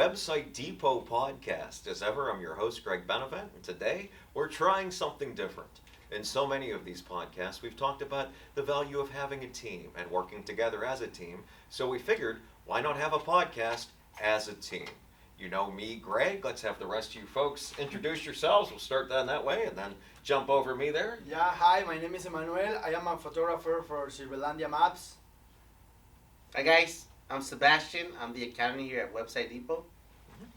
Website Depot podcast. As ever, I'm your host, Greg Benevent, and today we're trying something different. In so many of these podcasts, we've talked about the value of having a team and working together as a team, so we figured, why not have a podcast as a team? You know me, Greg. Let's have the rest of you folks introduce yourselves. We'll start that way and then jump over me there. Yeah, hi, my name is Emmanuel. I am a photographer for Silverlandia Maps. Hi guys, I'm Sebastian. I'm the accountant here at Website Depot.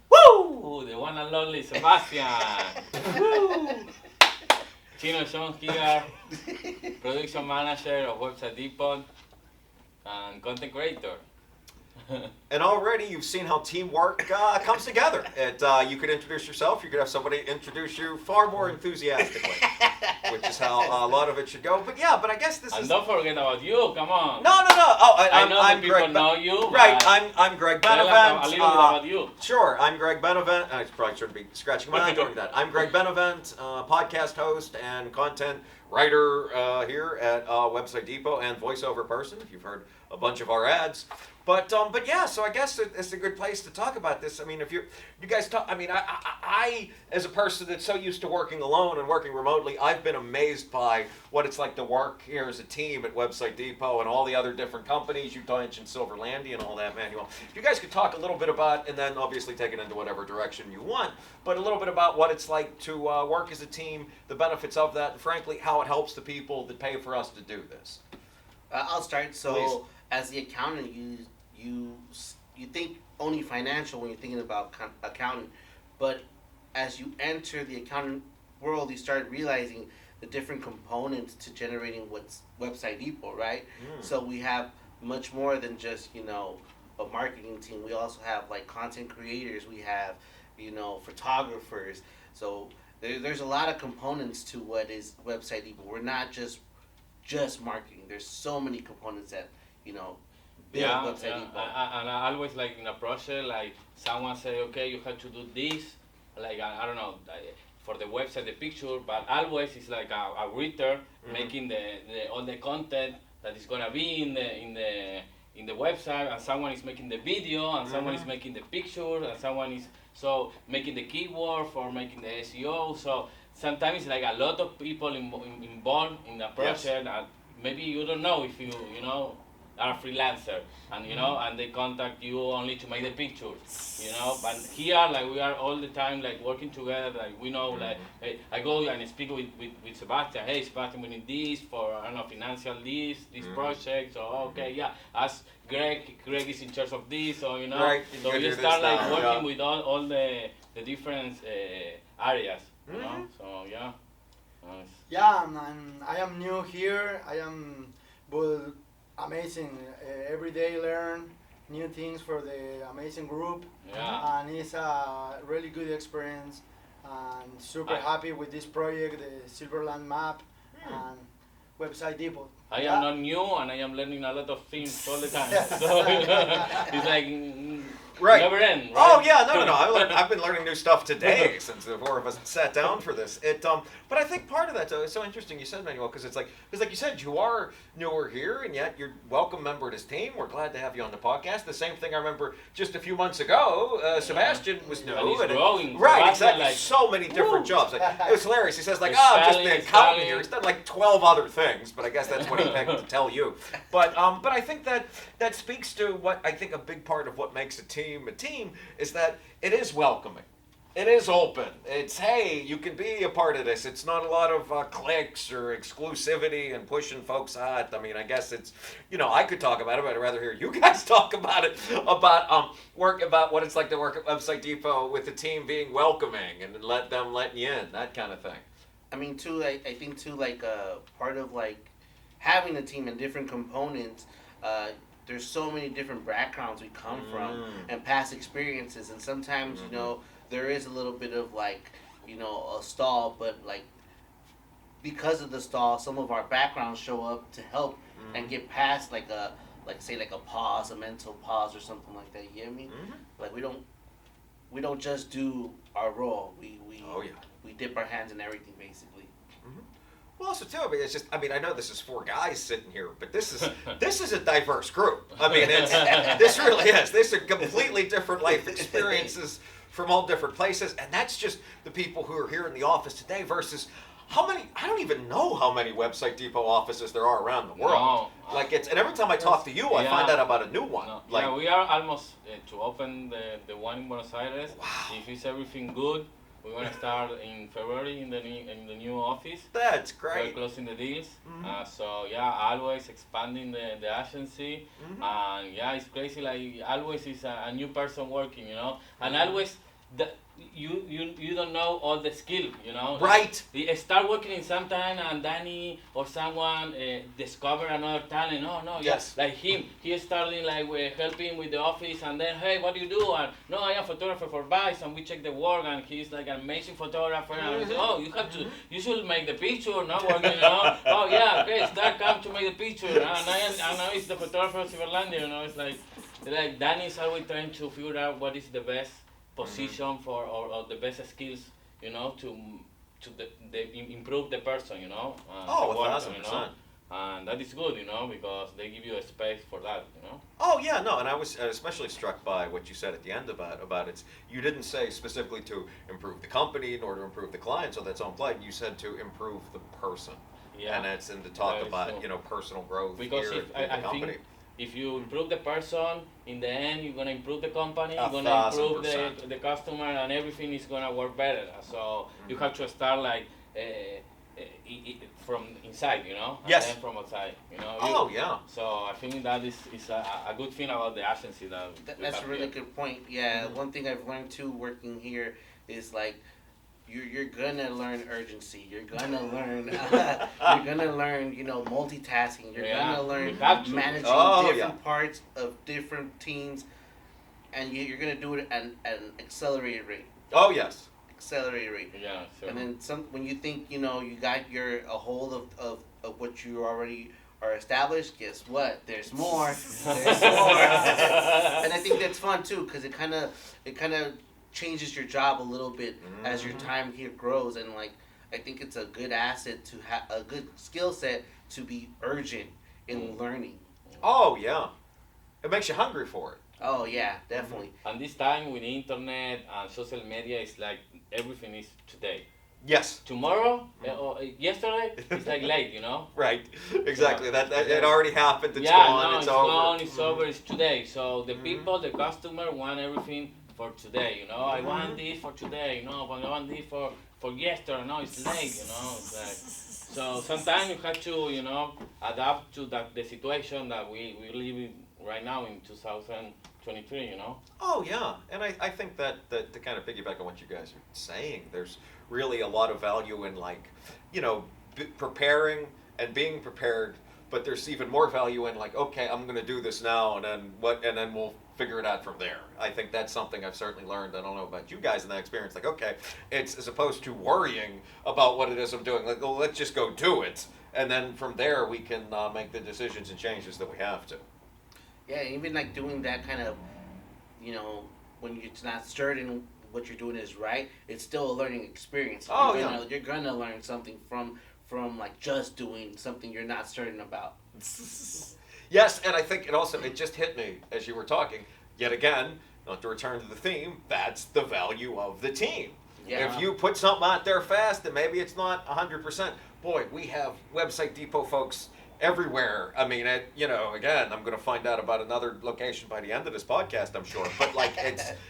Woo! The one and only Sebastian. Woo! Chino Sean here, production manager of Website Depot and content creator. And already you've seen how teamwork comes together. You could introduce yourself. You could have somebody introduce you far more enthusiastically, which is how a lot of it should go. But yeah, I guess this and is... don't forget about you, come on. No. Oh, I know I'm that people Greg know you. Right, I'm Greg Tell Benevent. us a little bit about you. Sure, I'm Greg Benevent. I probably shouldn't be scratching my head doing that. I'm Greg Benevent, podcast host and content writer here at Website Depot and voiceover person, if you've heard a bunch of our ads. But yeah, so I guess it's a good place to talk about this. I mean, if you guys talk, I mean, I as a person that's so used to working alone and working remotely, I've been amazed by what it's like to work here as a team at Website Depot and all the other different companies. You mentioned Silverlandia and all that, Manuel. If you guys could talk a little bit about, and then obviously take it into whatever direction you want, but a little bit about what it's like to work as a team, the benefits of that, and frankly, how it helps the people that pay for us to do this. I'll start. So, Please. As the accountant, you think only financial when you're thinking about accounting, but as you enter the accounting world, you start realizing the different components to generating what's Website Depot, right? So we have much more than just a marketing team. We also have like content creators. We have photographers. So there's a lot of components to what is Website Depot. We're not just marketing. There's so many components that build Website Depot. And I always like in a project, like someone say, okay, you have to do this, like I don't know, for the website, the picture, but always it's like a writer making the all the content that is gonna be in the website, and someone is making the video, and someone is making the picture, and someone is making the keyword for making the SEO. So sometimes it's like a lot of people involved in a project, and maybe you don't know if you are a freelancer, and and they contact you only to make the pictures, But here, like we are all the time, like working together. Like we know, like hey, I go and speak with Sebastian. Hey, Sebastian, we need this for financial this project. So okay, yeah, as Greg is in charge of this, so Right. So you start like working with all the different areas, So yeah. Nice. Yeah, and I am new here. I am amazing. Every day learn new things for the amazing group. Yeah. And it's a really good experience. And super happy with this project, the Silverland Map and Website Depot. I am not new, and I am learning a lot of things all the time. So it's like never end. Right? Oh yeah, no. I've been learning new stuff today since the four of us sat down for this. But I think part of that, though, is so interesting. You said, Manuel, because like you said, you are newer here, and yet you're a welcome member of this team. We're glad to have you on the podcast. The same thing I remember just a few months ago. Sebastian was new, and he's growing. Right, Sebastian, exactly. So many different jobs. Like, it was hilarious. He says, like, He's I'm just selling, the accountant here. He's done like 12 other things, but I guess that's what he picked to tell you. But I think that speaks to what I think a big part of what makes a team is that it is welcoming. It is open. It's, hey, you can be a part of this. It's not a lot of clicks or exclusivity and pushing folks out. I mean, I guess it's, I could talk about it, but I'd rather hear you guys talk about it, about what it's like to work at Website Depot with the team being welcoming and let you in, that kind of thing. I mean, too, I think, too, like, part of, like, having a team and different components, there's so many different backgrounds we come from and past experiences, and sometimes, there is a little bit of, like, a stall, but, like, because of the stall, some of our backgrounds show up to help and get past, like a pause, a mental pause or something like that, you get me? Like, we don't just do our role, we dip our hands in everything, basically. Well, also too, I mean, it's just, I mean, I know this is four guys sitting here, but this is a diverse group. I mean, this really is. These are completely different life experiences from all different places, and that's just the people who are here in the office today versus how many. I don't even know how many Website Depot offices there are around the world. No. Like and every time I talk to you, I find out about a new one. No. Like, Yeah, we are almost to open the one in Buenos Aires. Wow. If it's everything good, we're gonna start in February in the new office. that's We're great. closing the deals. Mhm. So yeah, always expanding the agency, and yeah, it's crazy. Like always is a new person working, you know, and always you don't know all the skill, you know. Right. You start working in some time, and Danny or someone discover another talent. No, Yes. like him. He started like helping with the office, and then hey, what do you do? And no, I am photographer for Vice, and we check the work, and he's like an amazing photographer. And I say, oh, you should make the picture, not working, you know. Oh yeah, okay, start come to make the picture, and I know it's the photographer of Silverlandia, you know. It's like Danny's always trying to figure out what is the best position for or the best skills, you know, to improve the person, you know. Oh, the worker, 1,000%. you know? And that is good, you know, because they give you a space for that, you know. Oh yeah, no, and I was especially struck by what you said at the end about it's. You didn't say specifically to improve the company nor to improve the client, so that's on plate. You said to improve the person, Yeah. and it's and to talk That is about true. personal growth Because here if at the I company. think if you improve the person, in the end you're gonna improve the company, you're 1,000%. gonna improve the customer, and everything is gonna work better. So you have to start like from inside, you know, Yes. and then from outside, you know. Oh yeah. So I think that is a good thing about the agency that we That's a have really here. good point. Yeah, one thing I've learned too working here is like you're gonna learn urgency. You're gonna learn you know, multitasking. You're Yeah, gonna learn we have to. managing Oh, different parts of different teams, and you're gonna do it at an accelerated rate. Oh yes. Accelerated rate. Yeah, sure. And then when you think, you know, you got a hold of what you already are established, guess what? There's more. There's more. And I think that's fun too, because it kind of changes your job a little bit as your time here grows, and like I think it's a good asset to have a good skill set to be urgent in learning. Oh yeah. It makes you hungry for it. Oh yeah, definitely. And this time with the internet and social media, it's like everything is today. Yes. Tomorrow or yesterday, it's like late, you know. Right. Exactly. Yeah. That it already happened. It's yeah, gone. no, it's over. gone, it's over, it's today. So the people, the customer want everything for today, you know. I want this for today, you know, I want this for yesterday, no, it's late, you know. It's like, so sometimes you have to, you know, adapt to the situation that we live in right now in 2023, you know. Oh yeah, and I think that to kind of piggyback on what you guys are saying, there's really a lot of value in like, you know, preparing and being prepared, but there's even more value in like, okay, I'm going to do this now, and then we'll figure it out from there. I think that's something I've certainly learned. I don't know about you guys in that experience. Like, okay, it's as opposed to worrying about what it is I'm doing. Like, well, let's just go do it, and then from there we can make the decisions and changes that we have to. Yeah, even like doing that kind of, you know, when you're not certain what you're doing is right, it's still a learning experience. Oh, You're gonna learn something from like just doing something you're not certain about. Yes, and I think it just hit me as you were talking. Yet again, not to return to the theme, that's the value of the team. Yeah. If you put something out there fast, and maybe it's not 100%. Boy, we have Website Depot folks everywhere. I mean, again, I'm going to find out about another location by the end of this podcast, I'm sure. But like,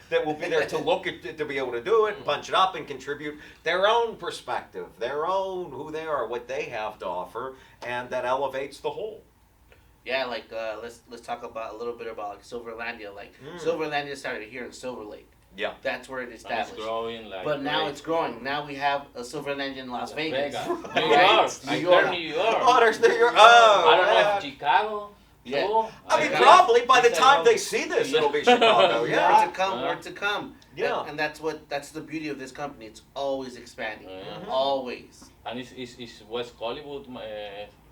that will be there to look at it, to be able to do it, and punch it up, and contribute their own perspective, their own who they are, what they have to offer, and that elevates the whole. Yeah, like let's talk about a little bit about like Silverlandia. Like Silverlandia started here in Silver Lake. Yeah. That's where it And it's established. growing like. But now great. it's growing. Now we have a Silverlandia in Las Vegas. New Right? York. New I York. heard New York. Oh, there's New York. Oh, I don't know yeah. if Chicago. Yeah. too. I mean, Yeah. probably by the It's time like, they see this, it'll be Chicago. Yeah. More to come. More to come. Yeah. And that's the beauty of this company. It's always expanding. Yeah. Always. And it's West Hollywood,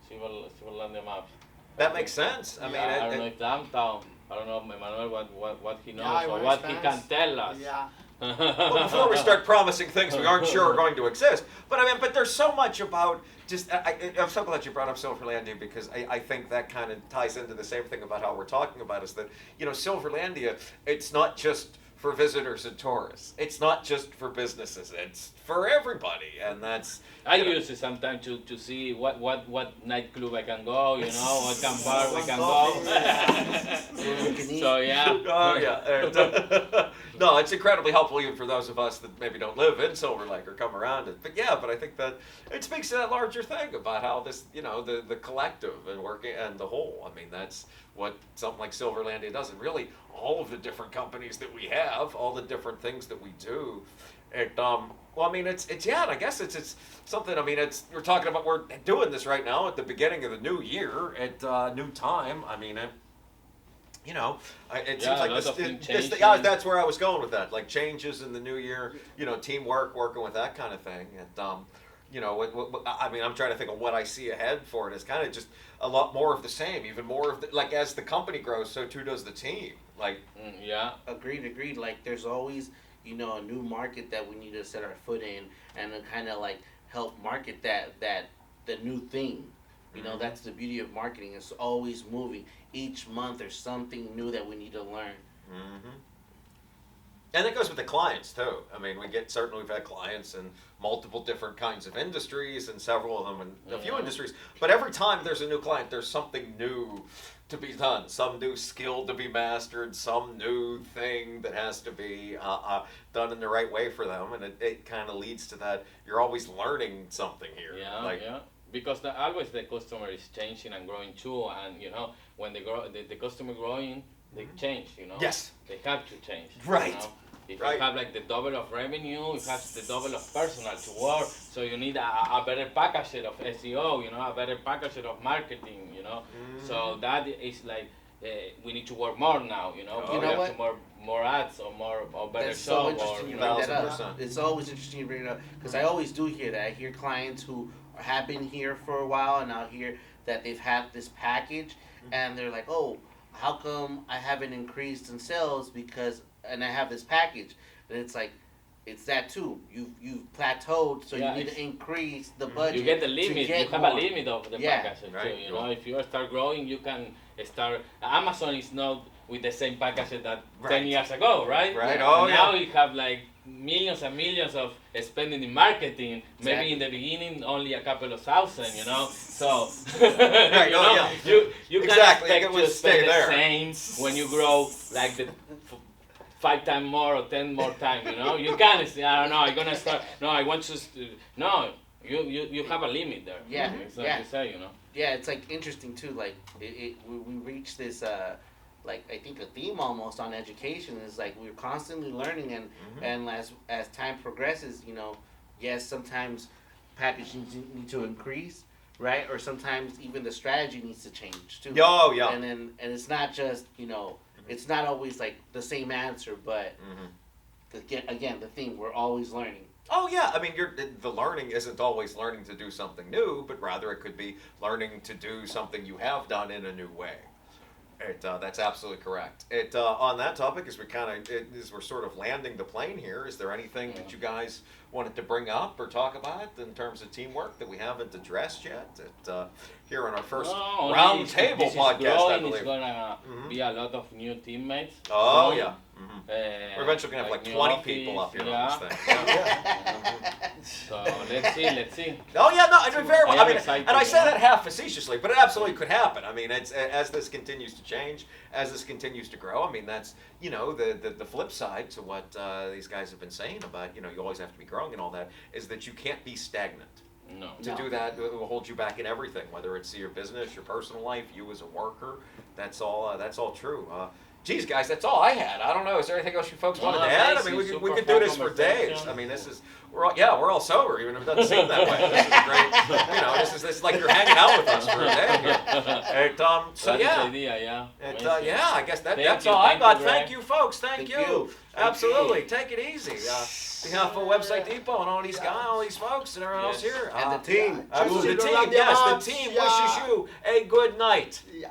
Silverlandia maps. That makes sense. I mean, I don't it- know if downtown. I don't know, Emmanuel, what he knows Yeah, I or want what he Spanish. can tell us. Yeah. well, before we start promising things we aren't sure are going to exist. But I mean, but there's so much about just. I'm so glad you brought up Silverlandia because I think that kind of ties into the same thing about how we're talking about is that Silverlandia, it's not just for visitors and tourists. It's not just for businesses. It's for everybody, and that's. I use it sometimes to see what nightclub I can go, what can bar we can go. So yeah. Oh yeah. No, it's incredibly helpful even for those of us that maybe don't live in Silver Lake or come around it. But yeah, I think that it speaks to that larger thing about how this, the collective and working and the whole. I mean, that's what something like Silverlandia does, and really all of the different companies that we have, all the different things that we do. Well, I mean, it's and I guess it's something. I mean, we're talking about we're doing this right now at the beginning of the new year at new time. I mean, it seems like that's where I was going with that. Like changes in the new year, teamwork, working with that kind of thing. And I mean, I'm trying to think of what I see ahead for it. It's kind of just a lot more of the same, even more of like as the company grows, so too does the team. Like, agreed. Like, there's always a new market that we need to set our foot in and to kind of like help market that the new thing. That's the beauty of marketing. It's always moving. Each month there's something new that we need to learn. Mm-hmm. And that goes with the clients too. I mean, we've had clients in multiple different kinds of industries, and several of them in a few industries. But every time there's a new client, there's something new to be done, some new skill to be mastered, some new thing that has to be done in the right way for them, and it kind of leads to that. You're always learning something here. Yeah. Because always the customer is changing and growing too, and when they grow, the customer growing, they change. Yes. They have to change. Right. If you have like the double of revenue, you have the double of personnel to work. So you need a better package of SEO, a better package of marketing, So that is like we need to work more now, we have to more ads or better That's show. So interesting you bring that up. It's always interesting you bring it up because I always do hear that. I hear clients who have been here for a while and now hear that they've had this package and they're like, oh, how come I haven't increased in sales and I have this package? And it's like, it's that too. You've plateaued, so you need to increase the budget. You get the limit. You have more. a limit of the package too. If you start growing, you can start. Amazon is not with the same package that 10 years ago, right? Right. Now you have like millions and millions of spending in marketing. Exactly. Maybe in the beginning only a couple of thousand, So you can expect to spend the same when you grow like the 5 times more or 10 more times. You can't say, I don't know, I'm gonna start. No, I want to. No, you have a limit there. Yeah. It's like you say, Yeah, it's like interesting too. Like we reach this. Like I think a theme almost on education is like we're constantly learning and as time progresses, yes, sometimes packages need to increase, right? Or sometimes even the strategy needs to change too. Oh yeah. And it's not just it's not always like the same answer, but again the theme we're always learning. Oh yeah, I mean, the learning isn't always learning to do something new, but rather it could be learning to do something you have done in a new way. That's absolutely correct. On that topic, as we're sort of landing the plane here, is there anything that you guys wanted to bring up or talk about in terms of teamwork that we haven't addressed yet? Here on our first round table podcast, I believe. It's gonna be a lot of new teammates. Oh yeah. We're eventually gonna have like 20 people up here on this thing. So let's see. Oh yeah, no, I mean very well. I mean, and I say that half facetiously, but it absolutely could happen. I mean, it's as this continues to change, as this continues to grow. I mean, that's the flip side to what these guys have been saying about you always have to be growing and all that is that you can't be stagnant. No. To do that, it will hold you back in everything, whether it's your business, your personal life, you as a worker. That's all true. Geez, guys, that's all I had. I don't know. Is there anything else you folks wanted to add? I mean, we could do this for days. I mean, we're all sober, even if it doesn't seem that way. This is great. This is like you're hanging out with us for a day here. So yeah. Idea, I guess that's all I got. Thank you, folks. Thank you. Absolutely. Take it easy. On behalf of Website Depot and all these guys, all these folks, and everyone else here. And the team. The team. Yes, the team wishes you a good night. Yeah.